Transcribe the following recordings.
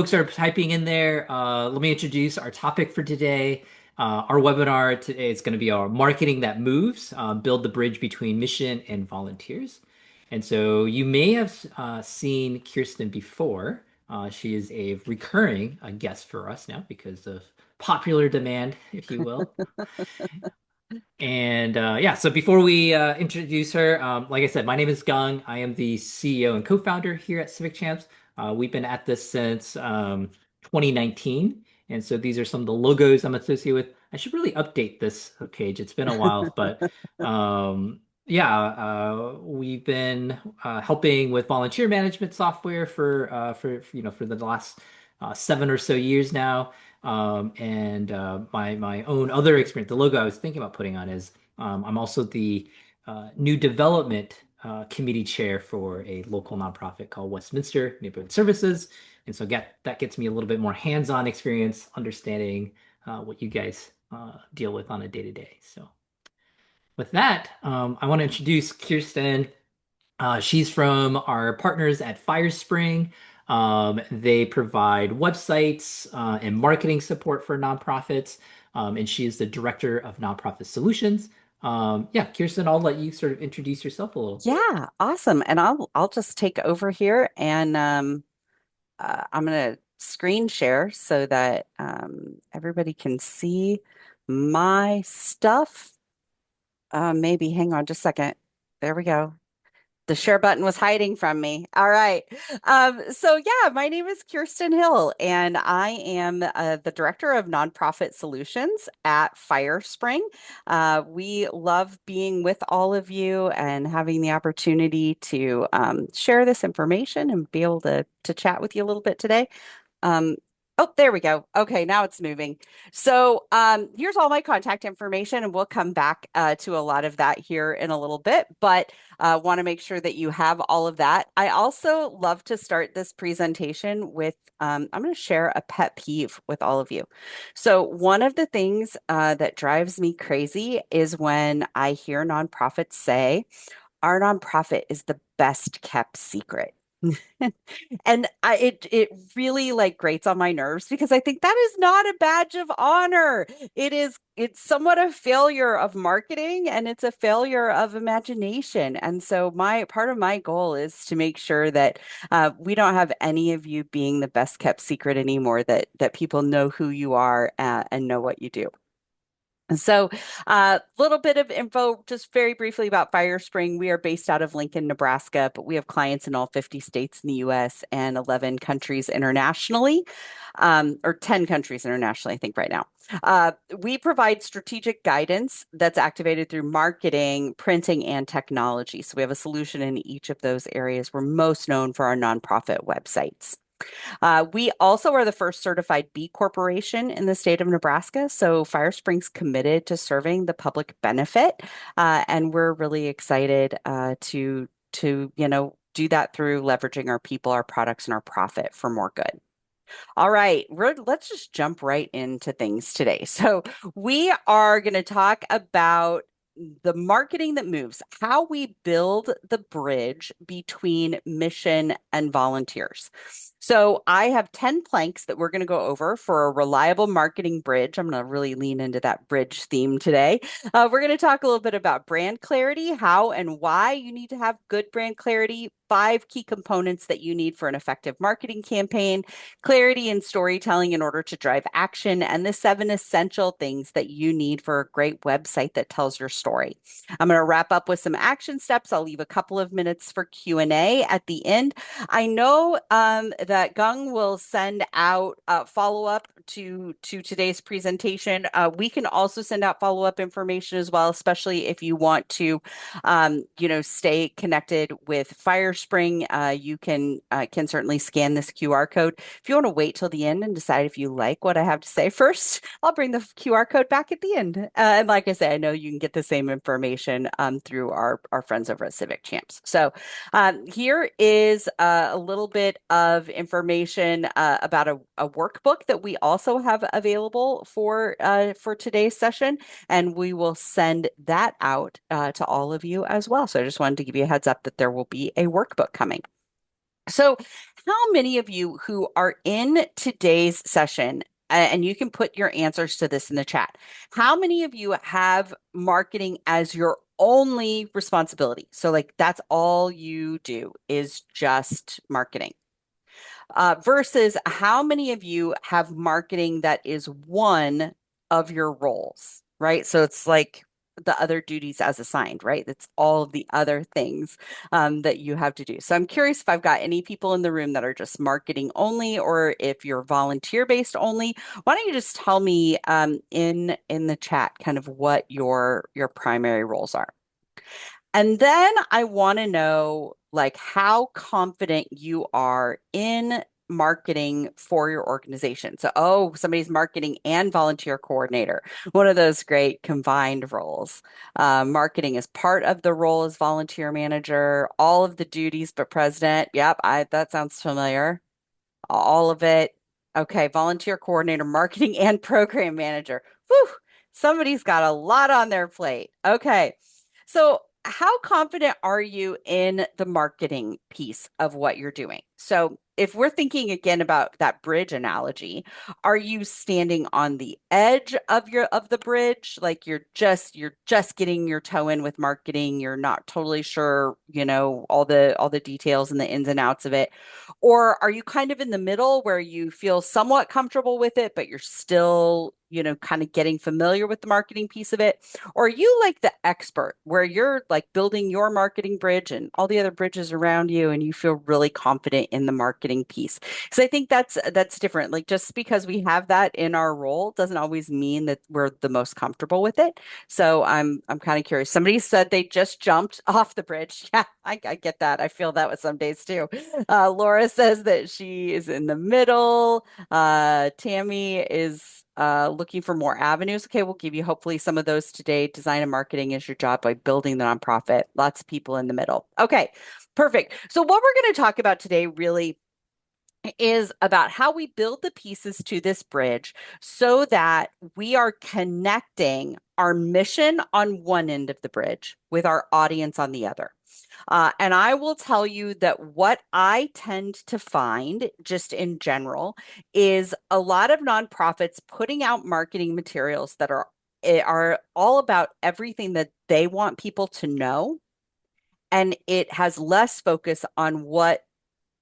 folks are typing in there, let me introduce our topic for today. Our webinar today is going to be our marketing that moves, build the bridge between mission and volunteers. And so you may have seen Kirsten before. She is a recurring guest for us now because of popular demand, if you will. And yeah, so before we introduce her, like I said, my name is Gung. I am the CEO and co-founder here at Civic Champs. We've been at this since 2019. And so these are some of the logos I'm associated with. I should really update this page. It's been a while, but yeah, we've been helping with volunteer management software for the last 7 or so years now. And my own other experience, the logo I was thinking about putting on is I'm also the new development committee chair for a local nonprofit called Westminster Neighborhood Services. And so that gets me a little bit more hands-on experience understanding what you guys deal with on a day-to-day. So with that, I want to introduce Kirsten. She's from our partners at Firespring. They provide websites and marketing support for nonprofits, and she is the director of nonprofit solutions. Yeah, Kirsten, I'll let you sort of introduce yourself a little. Yeah, awesome. And I'll just take over here and I'm gonna screen share so that everybody can see my stuff. Maybe hang on just a second. There we go. The share button was hiding from me. All right. So yeah, my name is Kirsten Hill, and I am the director of nonprofit solutions at Firespring. We love being with all of you and having the opportunity to share this information and be able to chat with you a little bit today. Um, oh, there we go. Okay, now it's moving. So here's all my contact information, and we'll come back to a lot of that here in a little bit, but want to make sure that you have all of that. I also love to start this presentation with, I'm going to share a pet peeve with all of you. So one of the things that drives me crazy is when I hear nonprofits say, our nonprofit is the best kept secret. And it really like grates on my nerves because I think that is not a badge of honor. It's somewhat a failure of marketing and it's a failure of imagination. And so my part of my goal is to make sure that we don't have any of you being the best kept secret anymore, that people know who you are and know what you do. So, a little bit of info just very briefly about Firespring. We are based out of Lincoln, Nebraska, but we have clients in all 50 states in the US and 11 countries internationally, or 10 countries internationally, I think, right now. We provide strategic guidance that's activated through marketing, printing, and technology. So, we have a solution in each of those areas. We're most known for our nonprofit websites. We also are the first certified B Corporation in the state of Nebraska. So Firespring's committed to serving the public benefit, and we're really excited to do that through leveraging our people, our products, and our profit for more good. All right, let's just jump right into things today. So we are going to talk about the marketing that moves, how we build the bridge between mission and volunteers. So I have 10 planks that we're going to go over for a reliable marketing bridge. I'm going to really lean into that bridge theme today. We're going to talk a little bit about brand clarity, how and why you need to have good brand clarity, 5 key components that you need for an effective marketing campaign, clarity and storytelling in order to drive action, and the 7 essential things that you need for a great website that tells your story. I'm going to wrap up with some action steps. I'll leave a couple of minutes for Q&A at the end. I know that Gung will send out follow-up to today's presentation. We can also send out follow-up information as well, especially if you want to, stay connected with Firespring. You can certainly scan this QR code. If you want to wait till the end and decide if you like what I have to say first, I'll bring the QR code back at the end. And like I say, I know you can get the same information through our friends over at Civic Champs. So here is a little bit of information about a workbook that we also have available for today's session, and we will send that out to all of you as well. So I just wanted to give you a heads up that there will be a workbook coming. So, how many of you who are in today's session, and you can put your answers to this in the chat, how many of you have marketing as your only responsibility? So, like, that's all you do is just marketing. Versus how many of you have marketing that is one of your roles, right? So it's like the other duties as assigned, right? It's all of the other things that you have to do. So I'm curious if I've got any people in the room that are just marketing only, or if you're volunteer based only. Why don't you just tell me in the chat kind of what your primary roles are? And then I want to know like how confident you are in marketing for your organization. So, oh, somebody's marketing and volunteer coordinator, one of those great combined roles. Marketing is part of the role as volunteer manager, all of the duties, but president. Yep, that sounds familiar. All of it. Okay, volunteer coordinator, marketing and program manager. Whew, somebody's got a lot on their plate. Okay. So, how confident are you in the marketing piece of what you're doing? So, if we're thinking again about that bridge analogy, are you standing on the edge of the bridge, like you're just getting your toe in with marketing, you're not totally sure, all the details and the ins and outs of it? Or are you kind of in the middle where you feel somewhat comfortable with it, but you're still, kind of getting familiar with the marketing piece of it? Or are you like the expert where you're like building your marketing bridge and all the other bridges around you and you feel really confident in the marketing piece? Because I think that's different. Like just because we have that in our role doesn't always mean that we're the most comfortable with it. So I'm kind of curious. Somebody said they just jumped off the bridge. Yeah, I get that. I feel that with some days too. Laura says that she is in the middle. Tammy is looking for more avenues. Okay, we'll give you hopefully some of those today. Design and marketing is your job by building the nonprofit. Lots of people in the middle. Okay, perfect. So, what we're going to talk about today really is about how we build the pieces to this bridge so that we are connecting our mission on one end of the bridge with our audience on the other. And I will tell you that what I tend to find, just in general, is a lot of nonprofits putting out marketing materials that are all about everything that they want people to know, and it has less focus on what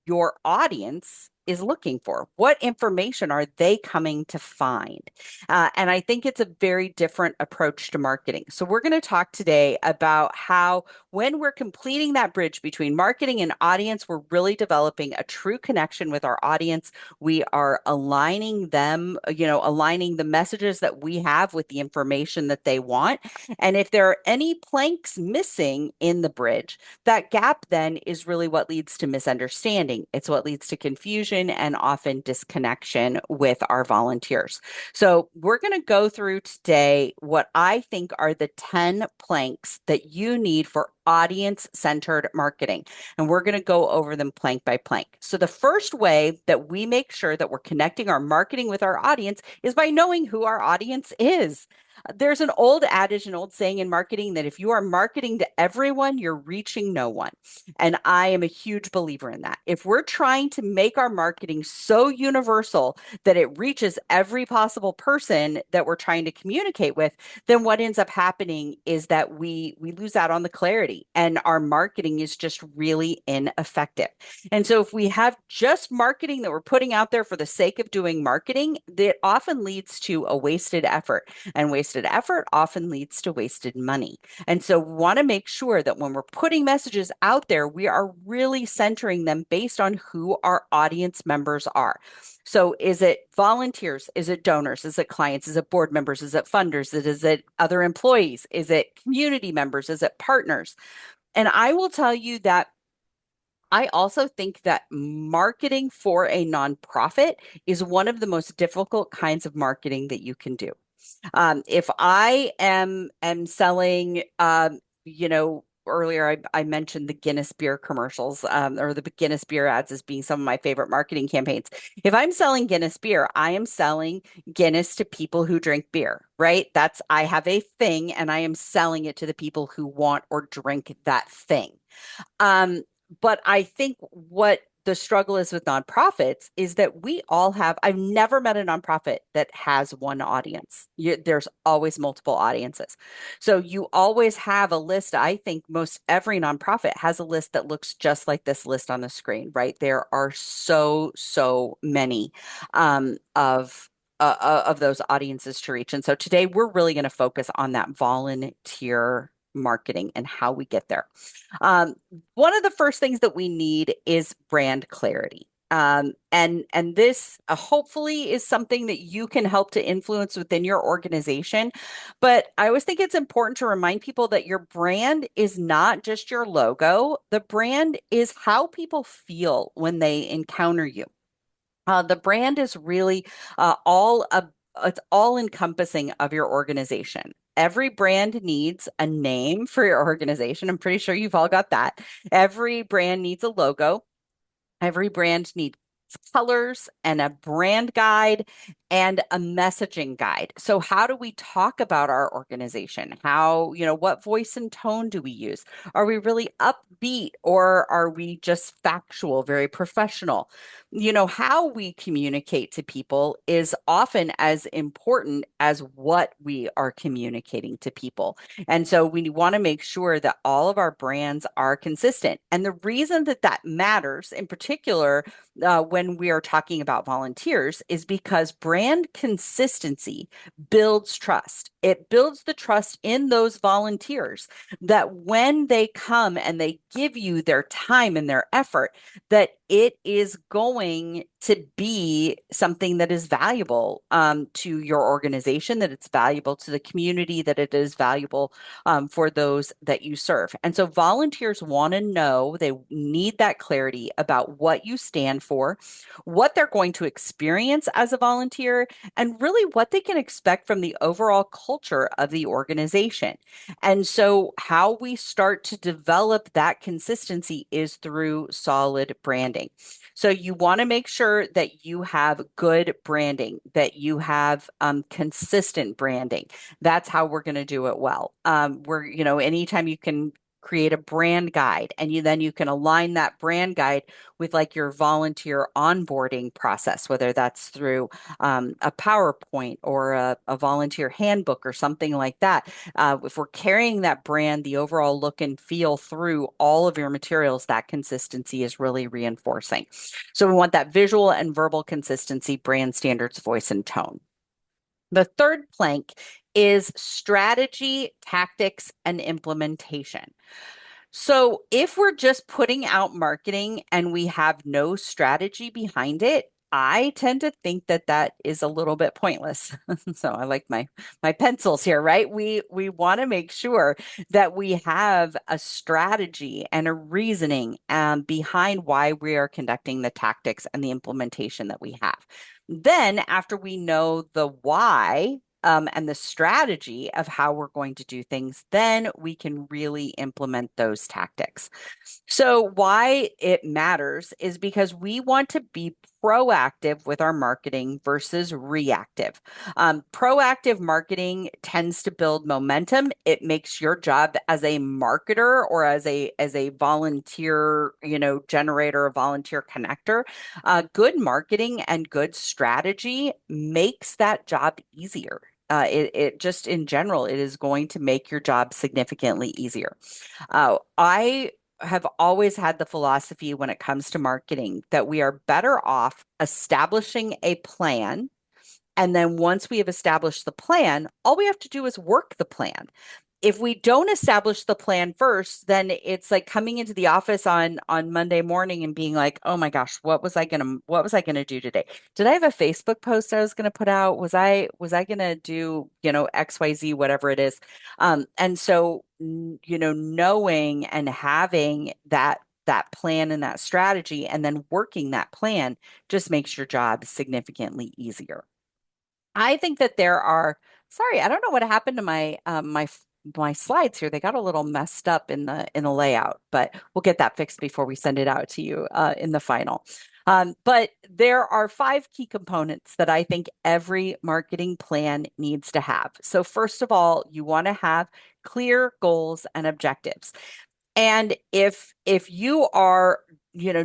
your audience is looking for. What information are they coming to find? And I think it's a very different approach to marketing. So, we're going to talk today about how, when we're completing that bridge between marketing and audience, we're really developing a true connection with our audience. We are aligning them, aligning the messages that we have with the information that they want. And if there are any planks missing in the bridge, that gap then is really what leads to misunderstanding. It's what leads to confusion and often disconnection with our volunteers. So, we're going to go through today what I think are the 10 planks that you need for audience centered marketing. And we're going to go over them plank by plank. So, the first way that we make sure that we're connecting our marketing with our audience is by knowing who our audience is. There's an old adage, an old saying in marketing that if you are marketing to everyone, you're reaching no one. And I am a huge believer in that. If we're trying to make our marketing so universal that it reaches every possible person that we're trying to communicate with, then what ends up happening is that we lose out on the clarity and our marketing is just really ineffective. And so if we have just marketing that we're putting out there for the sake of doing marketing, that often leads to a wasted effort. And wasted effort often leads to wasted money. And so we want to make sure that when we're putting messages out there, we are really centering them based on who our audience members are. So is it volunteers? Is it donors? Is it clients? Is it board members? Is it funders? Is it other employees? Is it community members? Is it partners? And I will tell you that I also think that marketing for a nonprofit is one of the most difficult kinds of marketing that you can do. If I am selling, earlier I mentioned the Guinness beer commercials, or the Guinness beer ads as being some of my favorite marketing campaigns. If I'm selling Guinness beer, I am selling Guinness to people who drink beer, right? I have a thing and I am selling it to the people who want or drink that thing. But I think what the struggle is with nonprofits is that we all have, I've never met a nonprofit that has one audience. There's always multiple audiences. So you always have a list. I think most every nonprofit has a list that looks just like this list on the screen, right? There are so many of those audiences to reach. And so today we're really going to focus on that volunteer marketing and how we get there. Um, One of the first things that we need is brand clarity. And this hopefully is something that you can help to influence within your organization. But I always think it's important to remind people that your brand is not just your logo. The brand is how people feel when they encounter you. The brand is really it's all encompassing of your organization. Every brand needs a name for your organization. I'm pretty sure you've all got that. Every brand needs a logo. Every brand needs colors and a brand guide and a messaging guide. So how do we talk about our organization? How, what voice and tone do we use? Are we really upbeat or are we just factual, very professional? How we communicate to people is often as important as what we are communicating to people. And so we want to make sure that all of our brands are consistent. And the reason that that matters in particular when we are talking about volunteers is because brand consistency builds trust. It builds the trust in those volunteers that when they come and they give you their time and their effort, that it is going to be something that is valuable to your organization, that it's valuable to the community, that it is valuable for those that you serve. And so volunteers want to know, they need that clarity about what you stand for, what they're going to experience as a volunteer, and really what they can expect from the overall culture of the organization. And so, how we start to develop that consistency is through solid branding. So, you want to make sure that you have good branding, that you have consistent branding. That's how we're going to do it well. Anytime you can create a brand guide and you can align that brand guide with like your volunteer onboarding process, whether that's through a PowerPoint or a volunteer handbook or something like that. If we're carrying that brand, the overall look and feel through all of your materials, that consistency is really reinforcing. So we want that visual and verbal consistency, brand standards, voice, and tone. The third plank is strategy, tactics, and implementation. So if we're just putting out marketing and we have no strategy behind it, I tend to think that that is a little bit pointless. So I like my pencils here, right? We want to make sure that we have a strategy and a reasoning behind why we are conducting the tactics and the implementation that we have. Then, after we know the why and the strategy of how we're going to do things, then we can really implement those tactics. So, why it matters is because we want to be proactive with our marketing versus reactive. Proactive marketing tends to build momentum. It makes your job as a marketer or as a volunteer, generator, or volunteer connector. Good marketing and good strategy makes that job easier. It just in general, it is going to make your job significantly easier. I have always had the philosophy when it comes to marketing that we are better off establishing a plan. And then once we have established the plan, all we have to do is work the plan. If we don't establish the plan first, then it's like coming into the office on Monday morning and being like, "Oh my gosh, what was I gonna do today? Did I have a Facebook post I was gonna put out? Was I gonna do, XYZ, whatever it is?" And so, knowing and having that plan and that strategy and then working that plan just makes your job significantly easier. I think that there are, sorry, I don't know what happened to my slides here. They got a little messed up in the layout, but we'll get that fixed before we send it out to you in the final. But there are 5 key components that I think every marketing plan needs to have. So first of all, you want to have clear goals and objectives. And if you are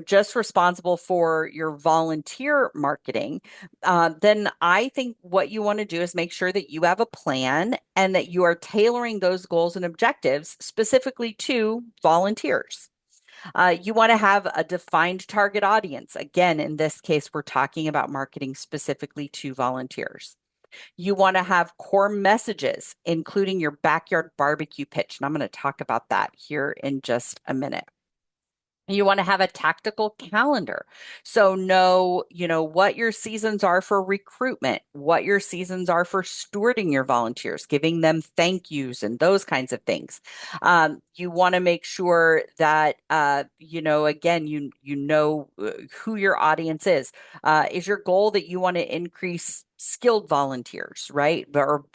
just responsible for your volunteer marketing, then I think what you want to do is make sure that you have a plan and that you are tailoring those goals and objectives specifically to volunteers. You want to have a defined target audience. Again, in this case, we're talking about marketing specifically to volunteers. You want to have core messages, including your backyard barbecue pitch. And I'm going to talk about that here in just a minute. You want to have a tactical calendar. So know, what your seasons are for recruitment, what your seasons are for stewarding your volunteers, giving them thank yous and those kinds of things. You want to make sure that, again, you know who your audience is. Is your goal that you want to increase skilled volunteers, right?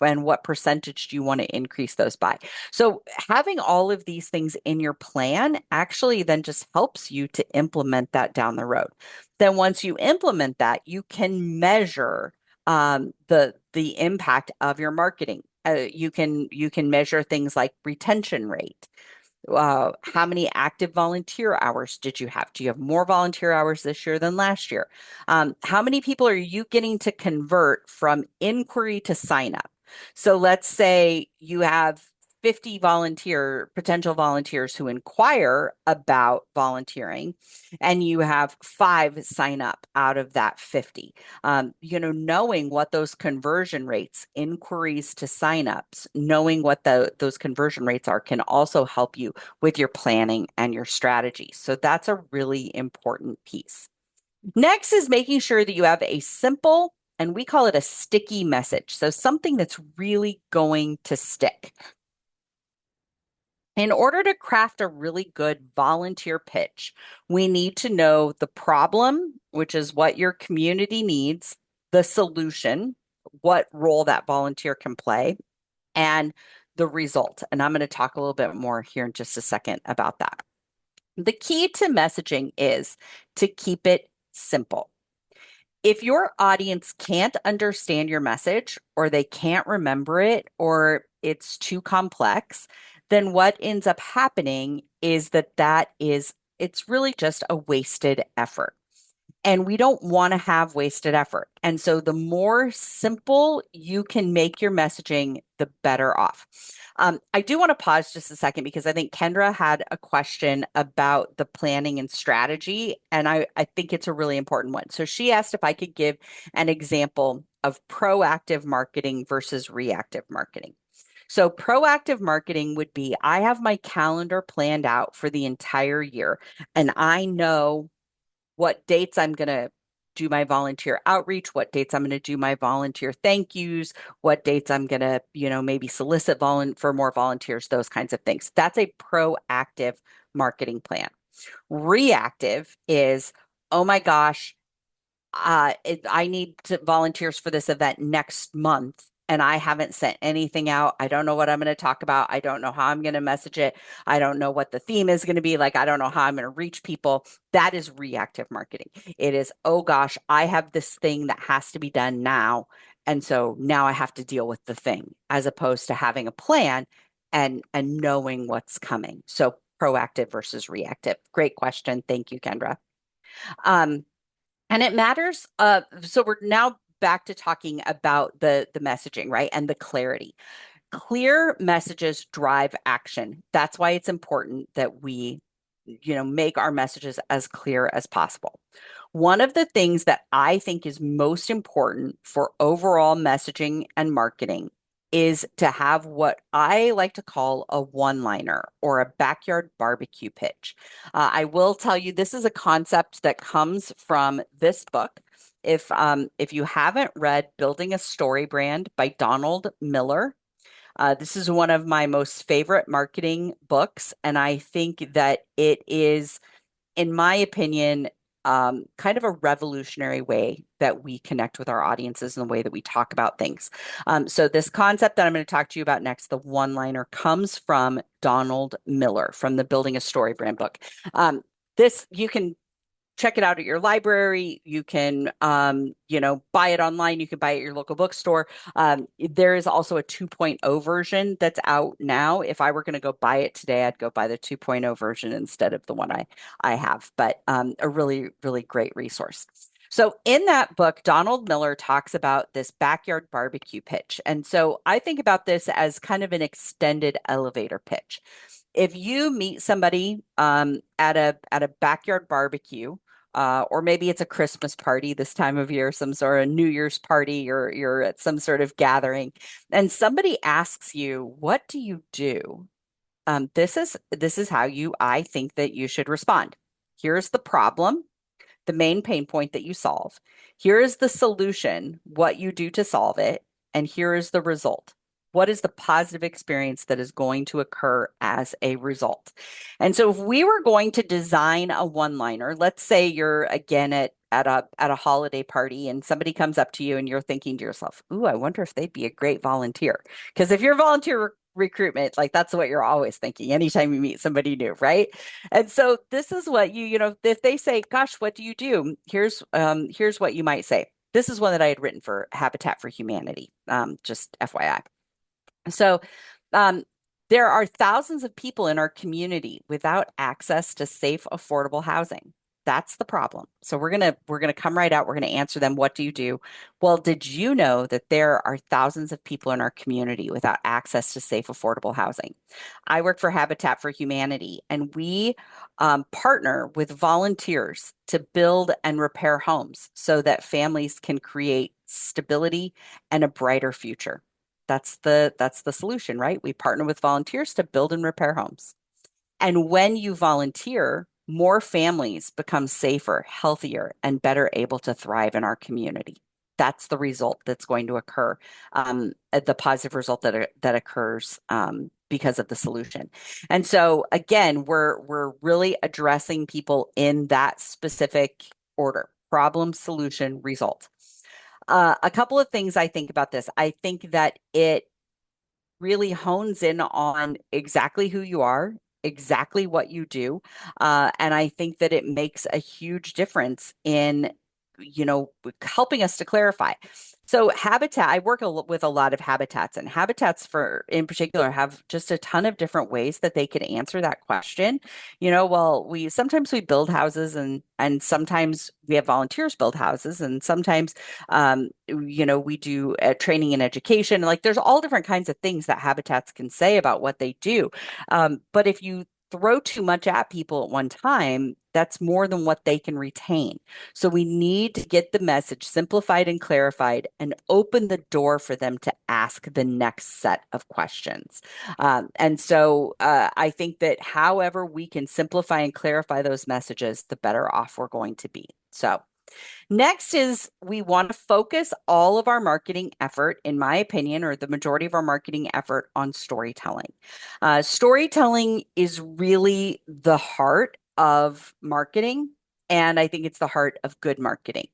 And what percentage do you want to increase those by? So having all of these things in your plan actually then just helps you to implement that down the road. Then once you implement that, you can measure the impact of your marketing. You can measure things like retention rate. How many active volunteer hours did you have? Do you have more volunteer hours this year than last year? How many people are you getting to convert from inquiry to sign up? So let's say you have 50 potential volunteers who inquire about volunteering, and you have 5 sign up out of that 50. Knowing what those conversion rates, inquiries to signups, knowing what those conversion rates are can also help you with your planning and your strategy. So that's a really important piece. Next is making sure that you have a simple, and we call it a sticky message. So something that's really going to stick. In order to craft a really good volunteer pitch, we need to know the problem, which is what your community needs, the solution, what role that volunteer can play, and the result. And I'm going to talk a little bit more here in just a second about that. The key to messaging is to keep it simple. If your audience can't understand your message, or they can't remember it, or it's too complex, then what ends up happening is it's really just a wasted effort. And we don't want to have wasted effort. And so the more simple you can make your messaging, the better off. I do want to pause just a second because I think Kendra had a question about the planning and strategy, and I think it's a really important one. So she asked if I could give an example of proactive marketing versus reactive marketing. So proactive marketing would be, I have my calendar planned out for the entire year, and I know what dates I'm going to do my volunteer outreach, what dates I'm going to do my volunteer thank yous, what dates I'm going to, maybe solicit for more volunteers, those kinds of things. That's a proactive marketing plan. Reactive is, oh my gosh, I need volunteers for this event next month, and I haven't sent anything out. I don't know what I'm going to talk about. I don't know how I'm going to message it. I don't know what the theme is going to be. Like, I don't know how I'm going to reach people. That is reactive marketing. It is, oh gosh, I have this thing that has to be done now. And so now I have to deal with the thing, as opposed to having a plan and knowing what's coming. So proactive versus reactive. Great question. Thank you, Kendra. And it matters. So we're now back to talking about the messaging, right? And the clarity. Clear messages drive action. That's why it's important that we, make our messages as clear as possible. One of the things that I think is most important for overall messaging and marketing is to have what I like to call a one-liner or a backyard barbecue pitch. I will tell you, this is a concept that comes from this book. If you haven't read Building a Story Brand by Donald Miller, this is one of my most favorite marketing books, and I think that it is, in my opinion, kind of a revolutionary way that we connect with our audiences and the way that we talk about things. So this concept that I'm going to talk to you about next, the one-liner, comes from Donald Miller from the Building a Story Brand book. This, you can check it out at your library. You can, buy it online. You can buy it at your local bookstore. There is also a 2.0 version that's out now. If I were going to go buy it today, I'd go buy the 2.0 version instead of the one I have, but a really, really great resource. So in that book, Donald Miller talks about this backyard barbecue pitch. And so I think about this as kind of an extended elevator pitch. If you meet somebody at a backyard barbecue, or maybe it's a Christmas party this time of year, some sort of New Year's party, or you're at some sort of gathering, and somebody asks you, "What do you do?" This is how I think that you should respond. Here's the problem, the main pain point that you solve. Here is the solution, what you do to solve it, and here is the result. What is the positive experience that is going to occur as a result? And so if we were going to design a one-liner, let's say you're again at a holiday party and somebody comes up to you and you're thinking to yourself, "Ooh, I wonder if they'd be a great volunteer." Because if you're volunteer recruitment, like that's what you're always thinking anytime you meet somebody new, right? And so this is what if they say, "Gosh, what do you do?" Here's what you might say. This is one that I had written for Habitat for Humanity, just FYI. So um, there are thousands of people in our community without access to safe, affordable housing. That's the problem. So we're gonna come right out. We're gonna answer them. What do you do? Well, did you know that there are thousands of people in our community without access to safe, affordable housing? I work for Habitat for Humanity, and we partner with volunteers to build and repair homes so that families can create stability and a brighter future. That's the solution, right? We partner with volunteers to build and repair homes. And when you volunteer, more families become safer, healthier, and better able to thrive in our community. That's the result that's going to occur, the positive result that occurs because of the solution. And so again, we're really addressing people in that specific order: problem, solution, result. A couple of things I think about this. I think that it really hones in on exactly who you are, exactly what you do. And I think that it makes a huge difference in, helping us to clarify. So habitat, I work with a lot of habitats, and habitats in particular have just a ton of different ways that they could answer that question. Well, we sometimes we build houses, and sometimes we have volunteers build houses, and sometimes we do training and education. Like there's all different kinds of things that habitats can say about what they do. But if you throw too much at people at one time, that's more than what they can retain. So we need to get the message simplified and clarified and open the door for them to ask the next set of questions. And so I think that however we can simplify and clarify those messages, the better off we're going to be. So next is we want to focus all of our marketing effort, in my opinion, or the majority of our marketing effort, on storytelling. Storytelling is really the heart of marketing, and I think it's the heart of good marketing.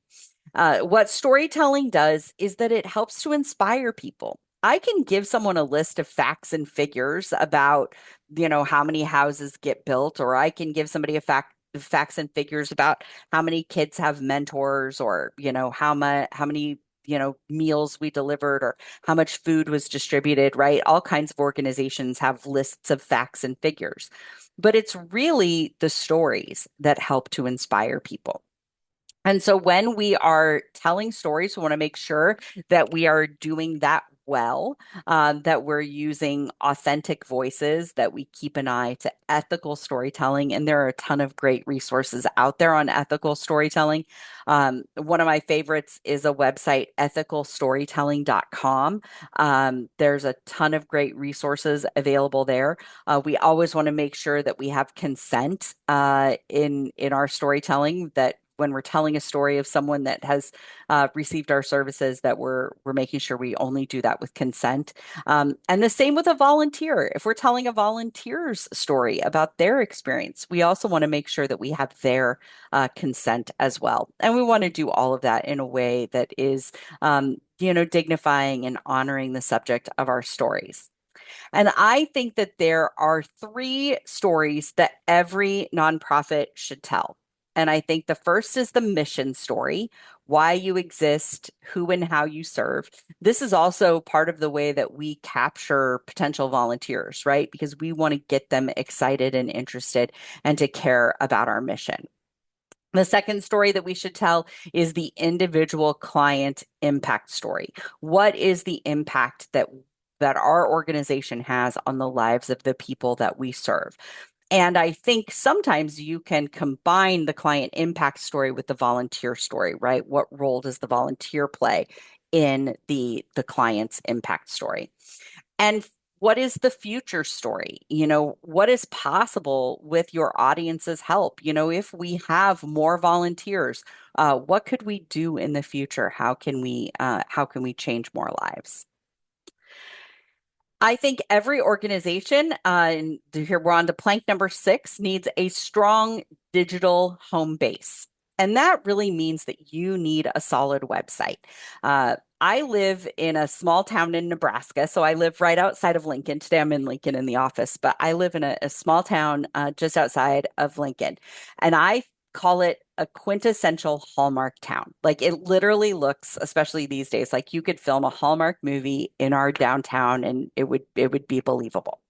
What storytelling does is that it helps to inspire people. I can give someone a list of facts and figures about, how many houses get built, or I can give somebody a facts and figures about how many kids have mentors, or how many meals we delivered, or how much food was distributed, right? All kinds of organizations have lists of facts and figures, but it's really the stories that help to inspire people. And so when we are telling stories, we want to make sure that we are doing that well, that we're using authentic voices, that we keep an eye to ethical storytelling. And there are a ton of great resources out there on ethical storytelling. One of my favorites is a website, ethicalstorytelling.com. There's a ton of great resources available there. We always want to make sure that we have consent in our storytelling, that when we're telling a story of someone that has received our services, that we're making sure we only do that with consent. And the same with a volunteer. If we're telling a volunteer's story about their experience, we also want to make sure that we have their consent as well. And we want to do all of that in a way that is, dignifying and honoring the subject of our stories. And I think that there are three stories that every nonprofit should tell. And I think the first is the mission story, why you exist, who and how you serve. This is also part of the way that we capture potential volunteers, right? Because we want to get them excited and interested and to care about our mission. The second story that we should tell is the individual client impact story. What is the impact that our organization has on the lives of the people that we serve? And I think sometimes you can combine the client impact story with the volunteer story, right? What role does the volunteer play in the client's impact story? And what is the future story? What is possible with your audience's help? If we have more volunteers, what could we do in the future? How can we change more lives? I think every organization, and here we're on to plank number 6, needs a strong digital home base. And that really means that you need a solid website. I live in a small town in Nebraska, so I live right outside of Lincoln. Today I'm in Lincoln in the office, but I live in a small town just outside of Lincoln. And I call it a quintessential Hallmark town. Like it literally looks, especially these days, like you could film a Hallmark movie in our downtown and it would be believable.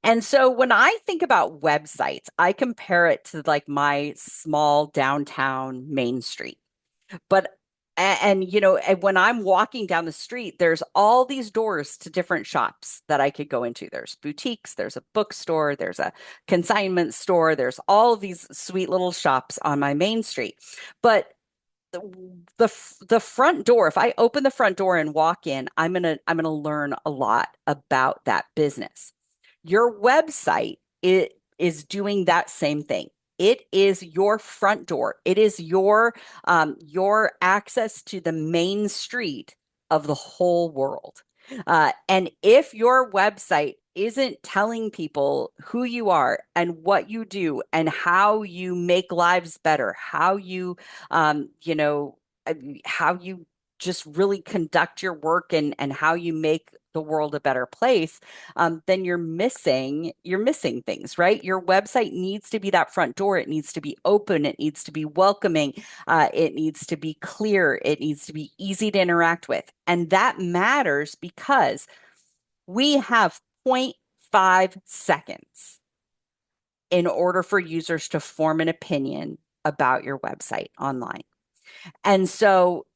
And so when I think about websites, I compare it to like my small downtown Main Street. But and when I'm walking down the street, there's all these doors to different shops that I could go into. There's boutiques, there's a bookstore, there's a consignment store, there's all of these sweet little shops on my main street. But the front door, if I open the front door and walk in, I'm gonna learn a lot about that business. Your website is doing that same thing. It is your front door. It is your access to the main street of the whole world. And if your website isn't telling people who you are and what you do and how you make lives better, um, you know, how you just really conduct your work and how you make the world a better place, then you're missing things, right? Your website needs to be that front door. It needs to be open. It needs to be welcoming. It needs to be clear. It needs to be easy to interact with. And that matters because we have zero point 0.5 seconds in order for users to form an opinion about your website online. And so,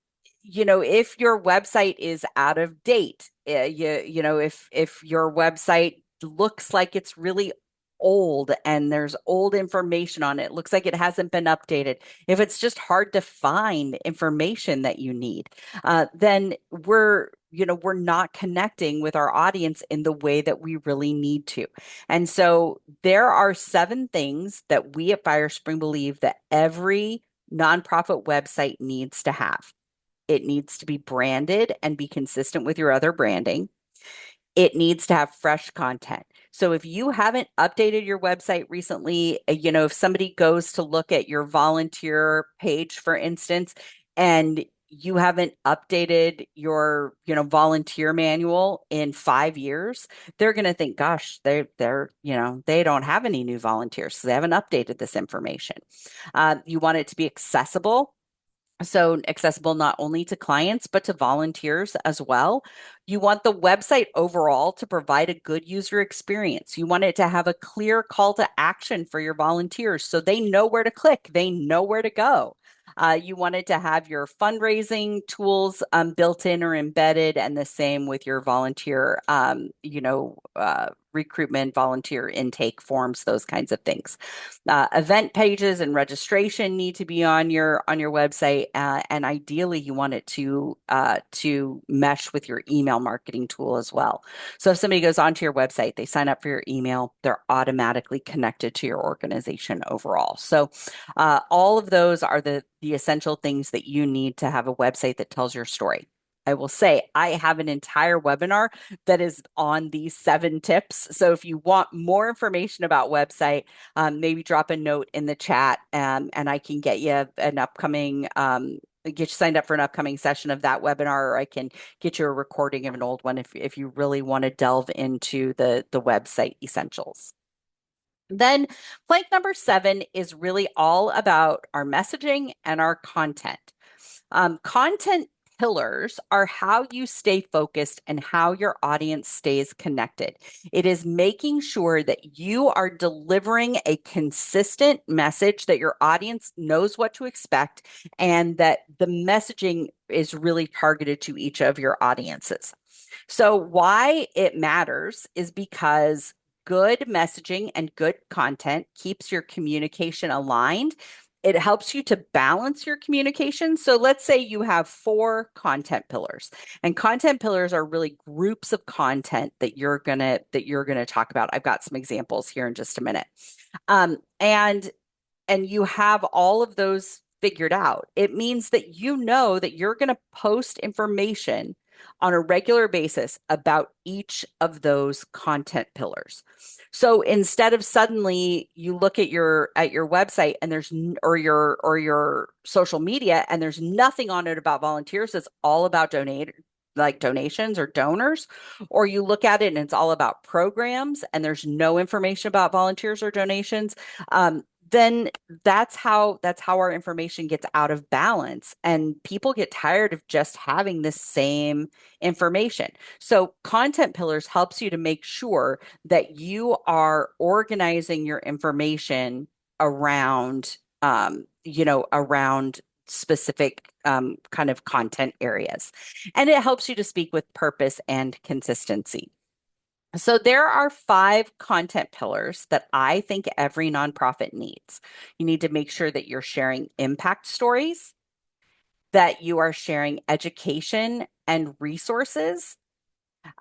if your website is out of date, if your website looks like it's really old and there's old information on it, looks like it hasn't been updated, if it's just hard to find information that you need, then we're not connecting with our audience in the way that we really need to. And so there are 7 things that we at FireSpring believe that every nonprofit website needs to have. It needs to be branded and be consistent with your other branding. It needs to have fresh content. So if you haven't updated your website recently, if somebody goes to look at your volunteer page, for instance, and you haven't updated your, volunteer manual in 5 years, they're going to think, gosh, they don't have any new volunteers, so they haven't updated this information. You want it to be accessible. So accessible not only to clients, but to volunteers as well. You want the website overall to provide a good user experience. You want it to have a clear call to action for your volunteers so they know where to click, they know where to go. You want it to have your fundraising tools built in or embedded, and the same with your volunteer, recruitment, volunteer intake forms, those kinds of things. Event pages and registration need to be on your website, and ideally, you want it to mesh with your email marketing tool as well. So if somebody goes onto your website, they sign up for your email, they're automatically connected to your organization overall. So all of those are the essential things that you need to have a website that tells your story. I will say I have an entire webinar that is on these 7 tips. So if you want more information about website, maybe drop a note in the chat, and I can get you an upcoming get you signed up for an upcoming session of that webinar, or I can get you a recording of an old one if you really want to delve into the website essentials. Then plank number 7 is really all about our messaging and our content. Content pillars are how you stay focused and how your audience stays connected. It is making sure that you are delivering a consistent message, that your audience knows what to expect, and that the messaging is really targeted to each of your audiences. So, why it matters is because good messaging and good content keeps your communication aligned. It helps you to balance your communication. So let's say you have 4 content pillars, and content pillars are really groups of content that you're gonna talk about. I've got some examples here in just a minute. Um, and and you have all of those figured out. It means that you know that you're going to post information on a regular basis about each of those content pillars. So instead of suddenly you look at your website and there's or your social media and there's nothing on it about volunteers, it's all about donations or donors, or you look at it and it's all about programs and there's no information about volunteers or donations, then that's how our information gets out of balance, and people get tired of just having the same information. So content pillars helps you to make sure that you are organizing your information around around specific kind of content areas, and it helps you to speak with purpose and consistency. So there are 5 content pillars that I think every nonprofit needs. You need to make sure that you're sharing impact stories, that you are sharing education and resources,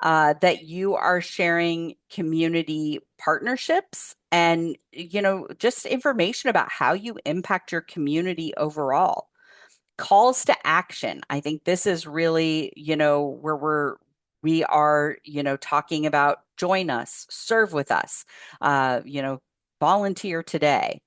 that you are sharing community partnerships, and just information about how you impact your community overall. Calls to action. I think this is really, where we are, talking about join us, serve with us, volunteer today.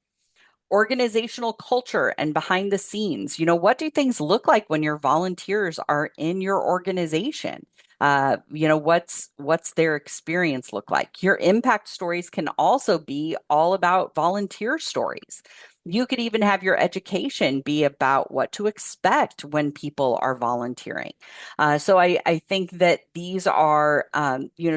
Organizational culture and behind the scenes. What do things look like when your volunteers are in your organization? What's their experience look like? Your impact stories can also be all about volunteer stories. You could even have your education be about what to expect when people are volunteering. So I think that these are,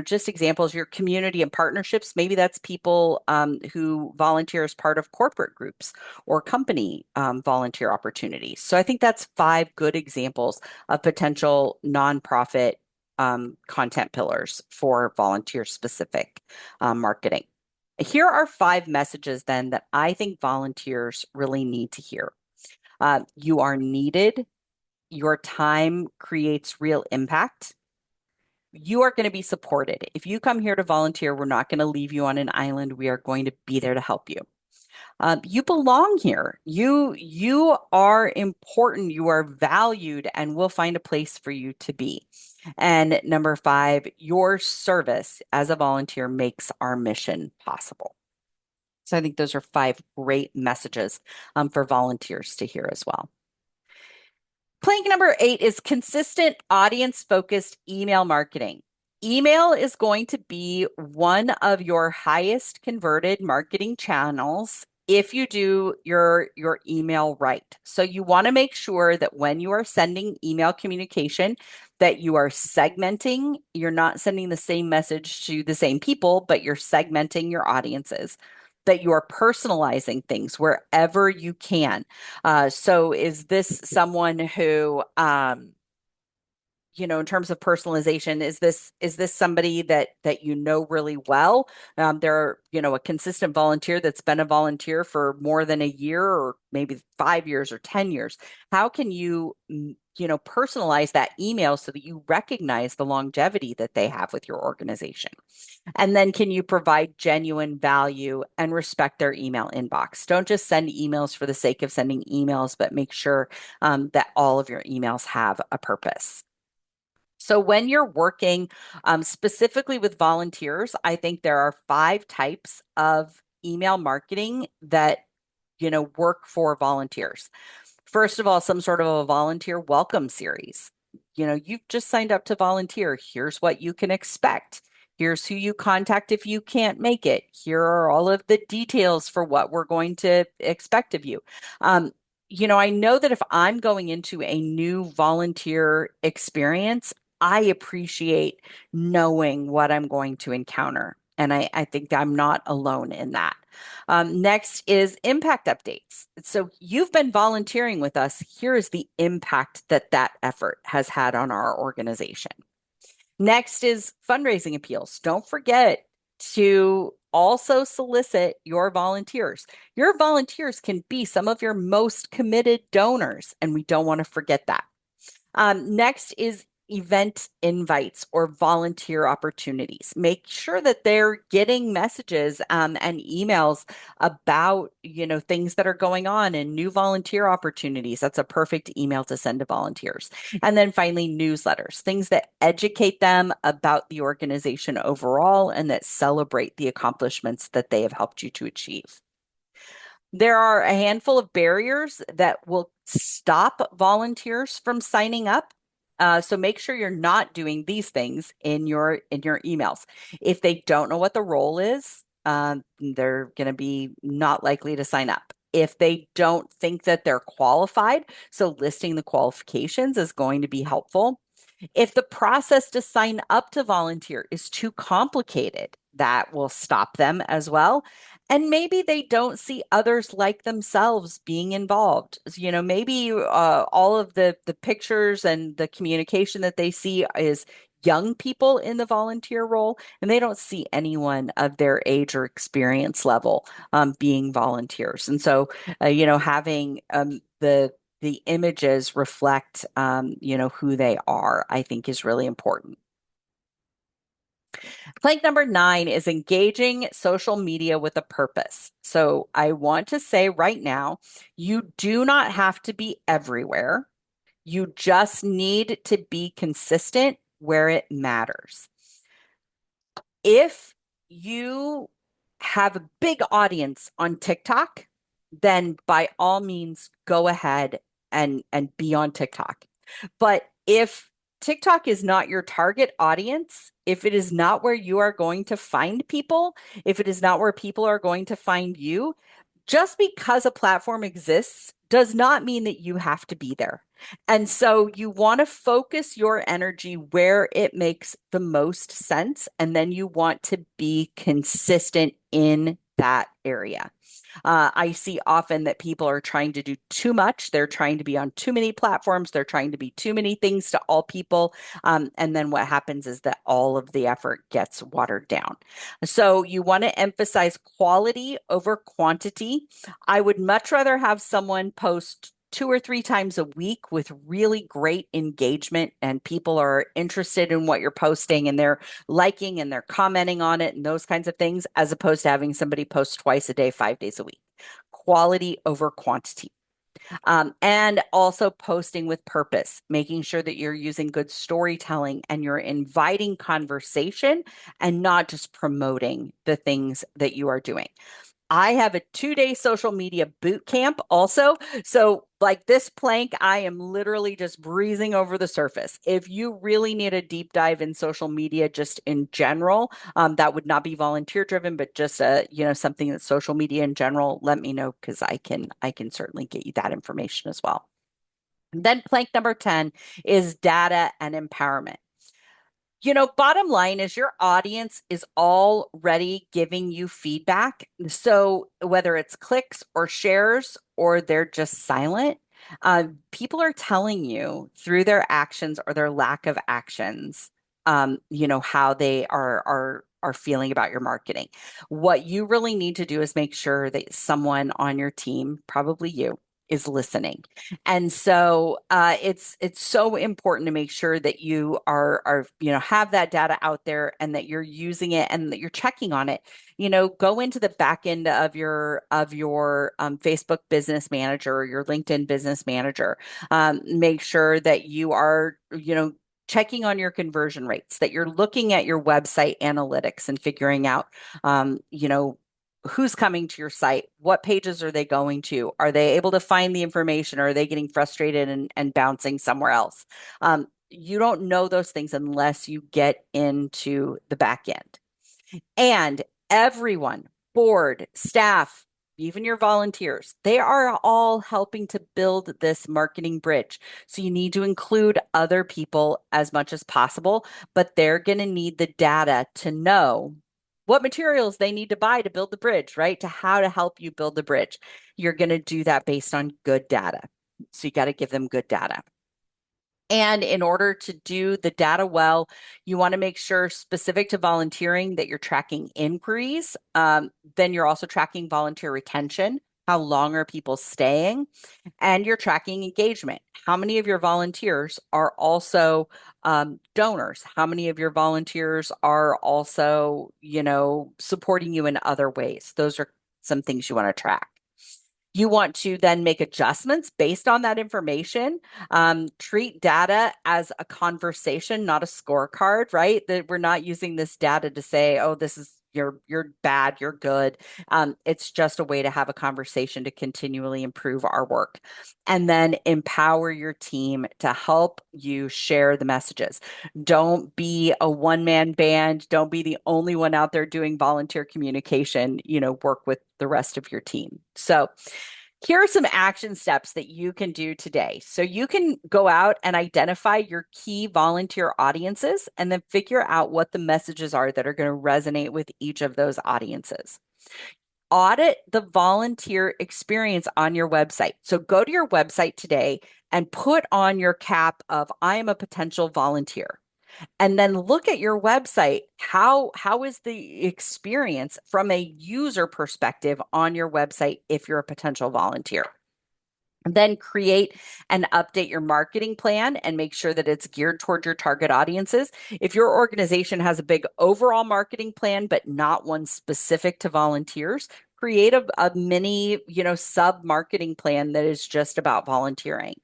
just examples. Your community and partnerships, maybe that's people who volunteer as part of corporate groups or company volunteer opportunities. So I think that's 5 good examples of potential nonprofit content pillars for volunteer specific marketing. Here are 5 messages then that I think volunteers really need to hear. You are needed. Your time creates real impact. You are going to be supported. If you come here to volunteer, we're not going to leave you on an island. We are going to be there to help you. You belong here. You are important. You are valued, and we'll find a place for you to be. And number 5, your service as a volunteer makes our mission possible. So I think those are 5 great messages for volunteers to hear as well. Plank number 8 is consistent audience-focused email marketing. Email is going to be one of your highest converted marketing channels if you do your email right. So you want to make sure that when you are sending email communication, that you are segmenting. You're not sending the same message to the same people, but you're segmenting your audiences, that you are personalizing things wherever you can. So is this someone who, in terms of personalization, is this somebody that you know really well? They're, a consistent volunteer that's been a volunteer for more than a year, or maybe 5 years or 10 years. How can you, personalize that email so that you recognize the longevity that they have with your organization? And then can you provide genuine value and respect their email inbox? Don't just send emails for the sake of sending emails, but make sure that all of your emails have a purpose. So when you're working specifically with volunteers, I think there are 5 types of email marketing that, work for volunteers. First of all, some sort of a volunteer welcome series. You've just signed up to volunteer. Here's what you can expect. Here's who you contact if you can't make it. Here are all of the details for what we're going to expect of you. Um, I know that if I'm going into a new volunteer experience, I appreciate knowing what I'm going to encounter. And I think I'm not alone in that. Next is impact updates. So you've been volunteering with us. Here is the impact that that effort has had on our organization. Next is fundraising appeals. Don't forget to also solicit your volunteers. Your volunteers can be some of your most committed donors, and we don't want to forget that. Next is event invites or volunteer opportunities. Make sure that they're getting messages and emails about things that are going on and new volunteer opportunities. That's a perfect email to send to volunteers. And then finally, newsletters, things that educate them about the organization overall and that celebrate the accomplishments that they have helped you to achieve. There are a handful of barriers that will stop volunteers from signing up. So make sure you're not doing these things in your emails. If they don't know what the role is, they're going to be not likely to sign up. If they don't think that they're qualified, so listing the qualifications is going to be helpful. If the process to sign up to volunteer is too complicated, that will stop them as well. And maybe they don't see others like themselves being involved. Maybe all of the pictures and the communication that they see is young people in the volunteer role, and they don't see anyone of their age or experience level being volunteers. And so, having the images reflect, who they are, I think is really important. Plank number 9 is engaging social media with a purpose. So I want to say right now, you do not have to be everywhere. You just need to be consistent where it matters. If you have a big audience on TikTok, then by all means go ahead and be on TikTok. But if TikTok is not your target audience, if it is not where you are going to find people, if it is not where people are going to find you, just because a platform exists does not mean that you have to be there. And so you want to focus your energy where it makes the most sense. And then you want to be consistent in that area. I see often that people are trying to do too much. They're trying to be on too many platforms. They're trying to be too many things to all people. And then what happens is that all of the effort gets watered down. So you want to emphasize quality over quantity. I would much rather have someone post 2 or 3 times a week with really great engagement and people are interested in what you're posting and they're liking and they're commenting on it and those kinds of things, as opposed to having somebody post twice a day, 5 days a week. Quality over quantity. And also posting with purpose, making sure that you're using good storytelling and you're inviting conversation and not just promoting the things that you are doing. I have a 2-day social media boot camp also. So, like this plank, I am literally just breezing over the surface. If you really need a deep dive in social media, just in general, that would not be volunteer driven, but just something that's social media in general. Let me know because I can certainly get you that information as well. Then plank number 10 is data and empowerment. Bottom line is your audience is already giving you feedback. So whether it's clicks or shares or they're just silent, people are telling you through their actions or their lack of actions, how they are feeling about your marketing. What you really need to do is make sure that someone on your team, probably you, is listening. And so it's so important to make sure that you are have that data out there and that you're using it and that you're checking on it. Go into the back end of your Facebook Business Manager or your LinkedIn Business Manager. Make sure that you are checking on your conversion rates, that you're looking at your website analytics and figuring out who's coming to your site, what pages are they going to, are they able to find the information, or are they getting frustrated and bouncing somewhere else. you don't know those things unless you get into the back end. And everyone, board, staff, even your volunteers, they are all helping to build this marketing bridge. So you need to include other people as much as possible, but they're going to need the data to know what materials they need to buy to build the bridge, right? To how to help you build the bridge. You're going to do that based on good data. So you got to give them good data. And in order to do the data well, you want to make sure specific to volunteering that you're tracking inquiries. Then you're also tracking volunteer retention. How long are people staying? And you're tracking engagement. How many of your volunteers are also donors? How many of your volunteers are also, supporting you in other ways? Those are some things you want to track. You want to then make adjustments based on that information. Treat data as a conversation, not a scorecard, right? That we're not using this data to say, oh, this is you're bad, you're good. It's just a way to have a conversation to continually improve our work. And then empower your team to help you share the messages. Don't be a one-man band. Don't be the only one out there doing volunteer communication. Work with the rest of your team. So here are some action steps that you can do today. So you can go out and identify your key volunteer audiences and then figure out what the messages are that are going to resonate with each of those audiences. Audit the volunteer experience on your website. So go to your website today and put on your cap of I am a potential volunteer, and then look at your website. How is the experience from a user perspective on your website if you're a potential volunteer? Then create and update your marketing plan and make sure that it's geared toward your target audiences. If your organization has a big overall marketing plan, but not one specific to volunteers, create a mini, sub marketing plan that is just about volunteering.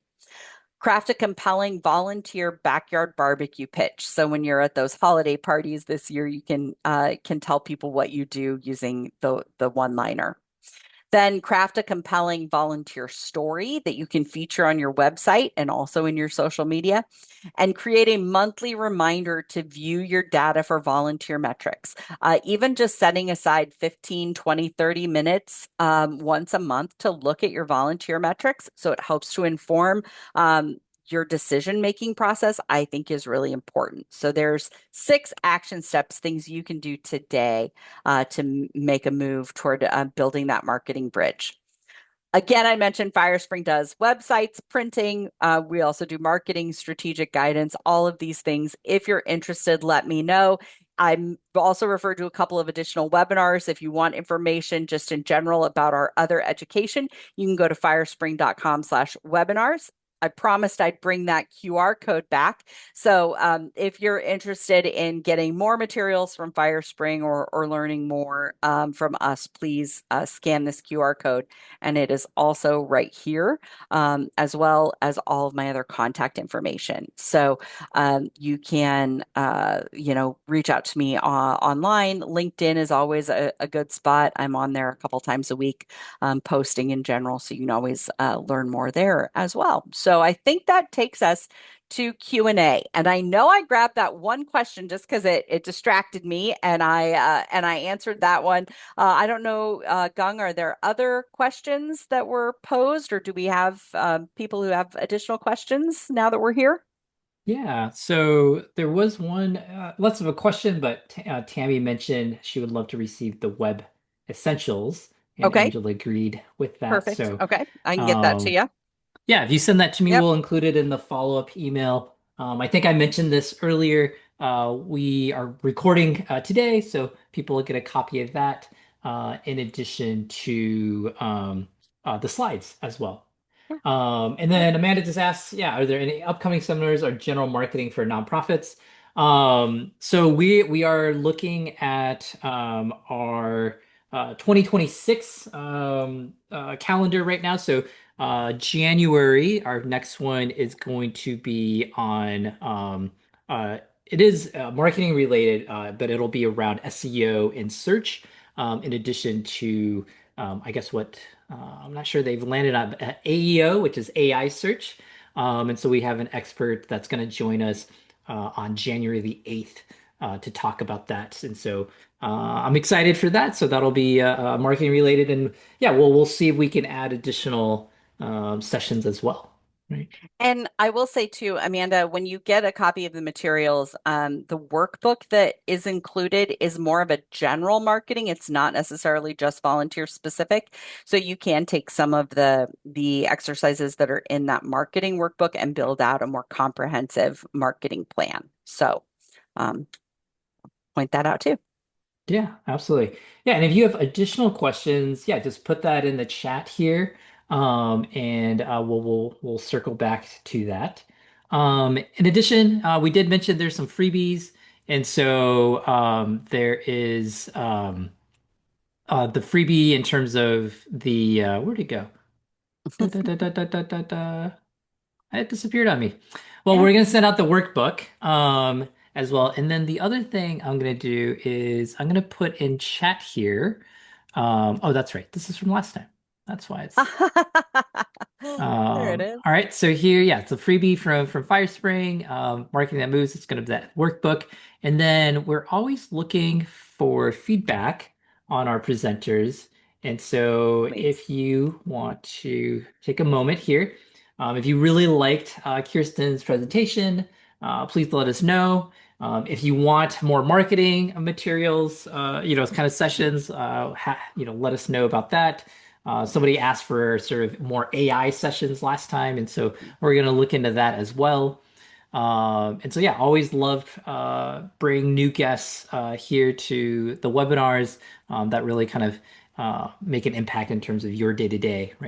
Craft a compelling volunteer backyard barbecue pitch. So when you're at those holiday parties this year, you can tell people what you do using the one-liner. Then craft a compelling volunteer story that you can feature on your website and also in your social media, and create a monthly reminder to view your data for volunteer metrics. Even just setting aside 15, 20, 30 minutes once a month to look at your volunteer metrics so it helps to inform your decision-making process, I think is really important. So there's 6 action steps, things you can do today to make a move toward building that marketing bridge. Again, I mentioned FireSpring does websites, printing. We also do marketing, strategic guidance, all of these things. If you're interested, let me know. I'm also referred to a couple of additional webinars. If you want information just in general about our other education, you can go to firespring.com/webinars. I promised I'd bring that QR code back. So if you're interested in getting more materials from FireSpring or learning more from us, please scan this QR code. And it is also right here, as well as all of my other contact information. So you can, reach out to me online. LinkedIn is always a good spot. I'm on there a couple times a week, posting in general. So you can always learn more there as well. So I think that takes us to Q&A. And I know I grabbed that one question just because it distracted me, and I answered that one. I don't know, Gung, are there other questions that were posed, or do we have people who have additional questions now that we're here? Yeah, so there was one less of a question, but Tammy mentioned she would love to receive the Web Essentials, and Okay, Angela agreed with that. perfect. So, Okay, I can get that to um, you. yeah, if you send that to me, Yep. we'll include it in the follow-up email. I think I mentioned this earlier. We are recording today, so people will get a copy of that in addition to the slides as well. Yeah. And then Amanda just asks, yeah, are there any upcoming seminars or general marketing for nonprofits? So we are looking at our 2026 calendar right now. So January, our next one is going to be on it is marketing related, but it'll be around SEO and search, in addition to I guess what I'm not sure they've landed on AEO, which is AI search. And so we have an expert that's going to join us on January the 8th to talk about that. And so I'm excited for that. So that'll be marketing related. And yeah, we'll see if we can add additional sessions as well. Right. And I will say too, Amanda, when you get a copy of the materials, the workbook that is included is more of a general marketing. It's not necessarily just volunteer specific. So you can take some of the exercises that are in that marketing workbook and build out a more comprehensive marketing plan. So um, point that out too. Yeah, absolutely. Yeah, and if you have additional questions, yeah, just put that in the chat here, and we'll circle back to that. In addition, we did mention there's some freebies, and so there is the freebie in terms of the where'd it go? Da, da, da, da, da, da, da, da. It disappeared on me. Well, Yeah. we're gonna send out the workbook as well. And then the other thing I'm gonna do is I'm gonna put in chat here. Oh, that's right. This is from last time. That's why it's There it is. all right. So here, yeah, it's a freebie from Firespring, Marketing That Moves. It's gonna be that workbook. And then we're always looking for feedback on our presenters. And so Sweet. if you want to take a moment here, if you really liked Kirsten's presentation, please let us know. If you want more marketing materials, kind of sessions, let us know about that. Somebody asked for sort of more AI sessions last time, and so we're going to look into that as well. And so, yeah, always love bring new guests here to the webinars that really kind of make an impact in terms of your day to day, right?